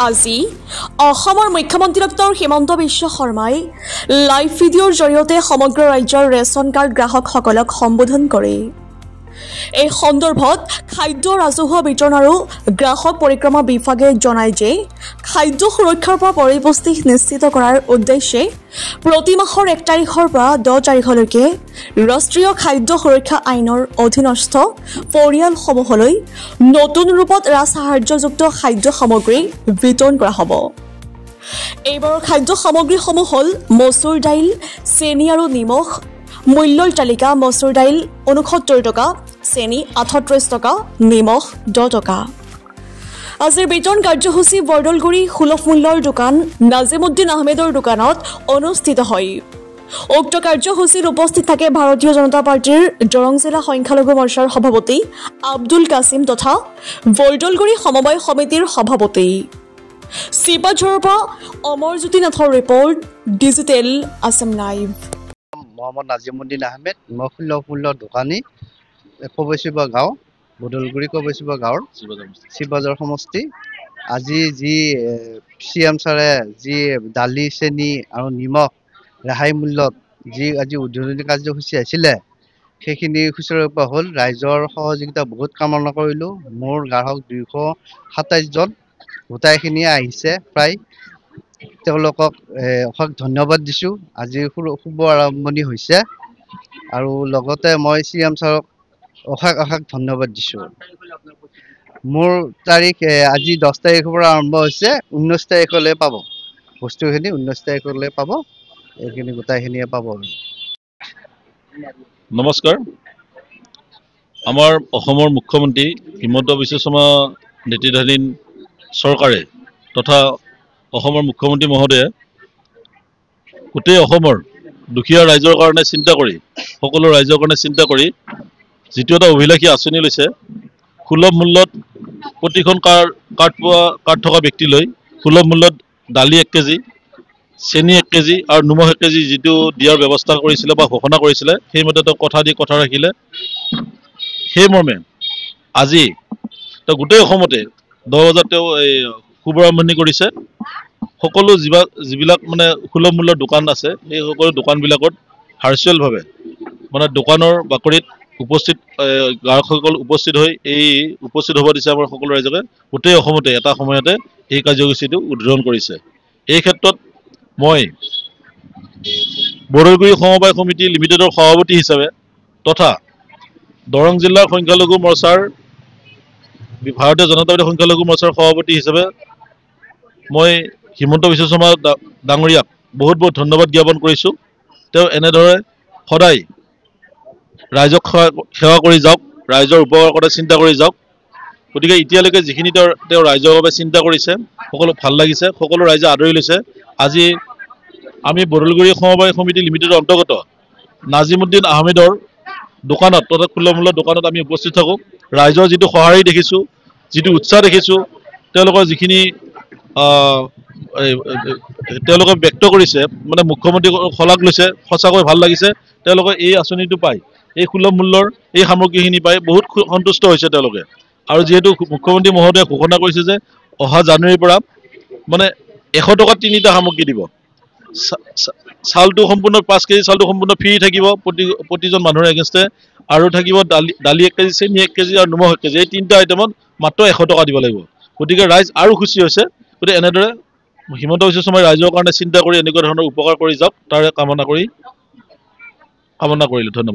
আজি অসমৰ মুখ্যমন্ত্ৰী ডক্টৰ হিমন্ত বিশ্ব শৰ্মাই লাইভ ভিডিঅ'ৰ জৰিয়তে সমগ্ৰ ৰাজ্যৰ ৰেচন কাৰ্ড গ্ৰাহকসকলক সম্বোধন কৰে। এই সন্দৰ্ভত খাদ্য ৰাজহুৱা বিতৰণ আৰু গ্ৰাহক পৰিক্ৰমা বিভাগে জনায় যে খাদ্য সুৰক্ষাৰ পৰা পৰিপুষ্টি নিশ্চিত কৰাৰ উদ্দেশ্যে প্ৰতি মাহৰ 1 তাৰিখৰ পৰা 10 তাৰিখলৈকে ৰাষ্ট্ৰীয় খাদ্য সুৰক্ষা আইনৰ অধীনস্থ পৰিয়ালসমূহলৈ নতুন ৰূপত ৰাজসাহায্যযুক্ত খাদ্য সামগ্ৰী বিতৰণ কৰা হ'ব। এইবাৰৰ খাদ্য সামগ্ৰীসমূহ হ'ল মচুৰ দাইল, চেনি আৰু নিমখ। মূল্যৰ তালিকা: মচুৰ দাইল 69 টকা, চেনি 38 টকা, নিমখ 10 টকা। আজিৰ বিতৰণ কাৰ্যসূচী বৰদলগুৰি সুলভ মূল্যৰ দোকান নাজিমুদ্দিন আহমেদৰ দোকানত অনুষ্ঠিত হয়। উক্ত কাৰ্যসূচীত উপস্থিত থাকে ভাৰতীয় জনতা পাৰ্টীৰ দৰং জিলা সংখ্যালঘু মৰ্চাৰ সভাপতি আব্দুল কাছিম তথা বৰদলগুৰি সমবায় সমিতিৰ সভাপতি। চিপাঝাৰৰ পৰা অমৰজ্যোতি নাথৰ report, Digital Assam Live. Mohammad Nazimuddin Ahmed, মই সুলভ মূল্যৰ দোকানী, কবৈচিবা গাঁও, বদলগুৰি কবৈচিবা গাঁৱৰ শিৱবাজাৰ সমষ্টি। আজি যি CM ছাৰে যি দালি, চেনি আৰু নিমখ ৰেহাই মূল্যত যি আজি উদ্বোধনী কাৰ্যসূচী আছিলে, সেইখিনি সুচাৰুৰূপে হ'ল। ৰাইজৰ সহযোগিতা বহুত কামনা কৰিলোঁ। মোৰ গ্ৰাহক 227 জন, গোটাইখিনিয়ে আহিছে প্ৰায়। তেওঁলোকক অশেষ ধন্যবাদ দিছোঁ। আজি শুভ আৰম্ভণি হৈছে আৰু লগতে মই CM ছাৰক অশেষ ধন্যবাদ দিছোঁ। মোৰ তাৰিখ আজি 10 তাৰিখৰ পৰা আৰম্ভ হৈছে, 19 তাৰিখলৈ পাব বস্তুখিনি। 19 তাৰিখলৈ পাব, এইখিনি গোটাইখিনিয়ে পাব। নমস্কাৰ। আমাৰ অসমৰ মুখ্যমন্ত্ৰী হিমন্ত বিশ্ব শৰ্মা নেতৃত্বাধীন চৰকাৰে তথা অসমৰ মুখ্যমন্ত্ৰী মহোদয়ে গোটেই অসমৰ দুখীয়া ৰাইজৰ কাৰণে চিন্তা কৰি, সকলো ৰাইজৰ কাৰণে চিন্তা কৰি যিটো এটা অভিলাষী আঁচনি লৈছে, সুলভ মূল্যত প্ৰতিখন কাৰ্ড থকা ব্যক্তিলৈ সুলভ মূল্যত দালি 1 কেজি, চেনি 1 কেজি আৰু নিমখ 1 কেজি যিটো দিয়াৰ ব্যৱস্থা কৰিছিলে বা ঘোষণা কৰিছিলে, সেইমতে তেওঁ কথা ৰাখিলে। সেই মৰ্মে আজি তেওঁ গোটেই অসমতে 10 বজাত তেওঁ এই শুভাৰম্ভণি কৰিছে। সকলো যিবিলাক মানে সুলভ মূল্যৰ দোকান আছে, সেই সকলো দোকানবিলাকত ভাৰ্চুৱেলভাৱে মানে দোকানৰ বাকৰিত উপস্থিত গ্ৰাহকসকল উপস্থিত হ'ব দিছে আমাৰ সকলো ৰাইজকে। গোটেই অসমতে এটা সময়তে এই কাৰ্যসূচীটো উদ্বোধন কৰিছে। এই ক্ষেত্ৰত মই বৰদলগুৰি সমবায় সমিতি লিমিটেডৰ সভাপতি হিচাপে তথা দৰং জিলাৰ সংখ্যালঘু মৰ্চাৰ ভাৰতীয় জনতা পাৰ্টীৰ সংখ্যালঘু মৰ্চাৰ সভাপতি হিচাপে মই হিমন্ত বিশ্ব শৰ্মা ডাঙৰীয়াক বহুত ধন্যবাদ জ্ঞাপন কৰিছোঁ। তেওঁ এনেদৰে সদায় ৰাইজক সেৱা কৰি যাওক, ৰাইজৰ উপকাৰৰ কথা চিন্তা কৰি যাওক। গতিকে এতিয়ালৈকে যিখিনি তেওঁ ৰাইজৰ বাবে চিন্তা কৰিছে, সকলো ভাল লাগিছে, সকলো ৰাইজে আদৰি লৈছে। আজি আমি বৰদলগুৰি সমবায় সমিতি লিমিটেডৰ অন্তৰ্গত নাজিমুদ্দিন আহমেদৰ দোকানত তথা সুলভ মূল্যৰ দোকানত আমি উপস্থিত থাকোঁ। ৰাইজৰ যিটো সঁহাৰি দেখিছোঁ, যিটো উৎসাহ দেখিছোঁ, তেওঁলোকৰ যিখিনি তেওঁলোকে ব্যক্ত কৰিছে, মানে মুখ্যমন্ত্ৰীক শলাগ লৈছে, সঁচাকৈ ভাল লাগিছে। তেওঁলোকে এই আঁচনিটো পায়, এই সুলভ মূল্যৰ এই সামগ্ৰীখিনি পাই বহুত সন্তুষ্ট হৈছে তেওঁলোকে। আৰু যিহেতু মুখ্যমন্ত্ৰী মহোদয়ে ঘোষণা কৰিছে যে অহা জানুৱাৰীৰ পৰা মানে 100 টকাত 3টা সামগ্ৰী দিব। চাউলটো সম্পূৰ্ণ 5 কেজি চাউলটো সম্পূৰ্ণ ফ্ৰী থাকিব প্ৰতিজন মানুহৰ এগেইনষ্টে, আৰু থাকিব দালি 1 কেজি, চেনি 1 কেজি আৰু নিমখ 1 কেজি। এই 3টা আইটেমত মাত্ৰ 100 টকা দিব লাগিব। গতিকে ৰাইজ আৰু খুচি হৈছে। গতিকে এনেদৰে হিমন্ত বিশ্ব শৰ্মাই ৰাইজৰ কাৰণে চিন্তা কৰি এনেকুৱা ধৰণৰ উপকাৰ কৰি যাওক, তাৰে কামনা কৰিলোঁ। ধন্যবাদ।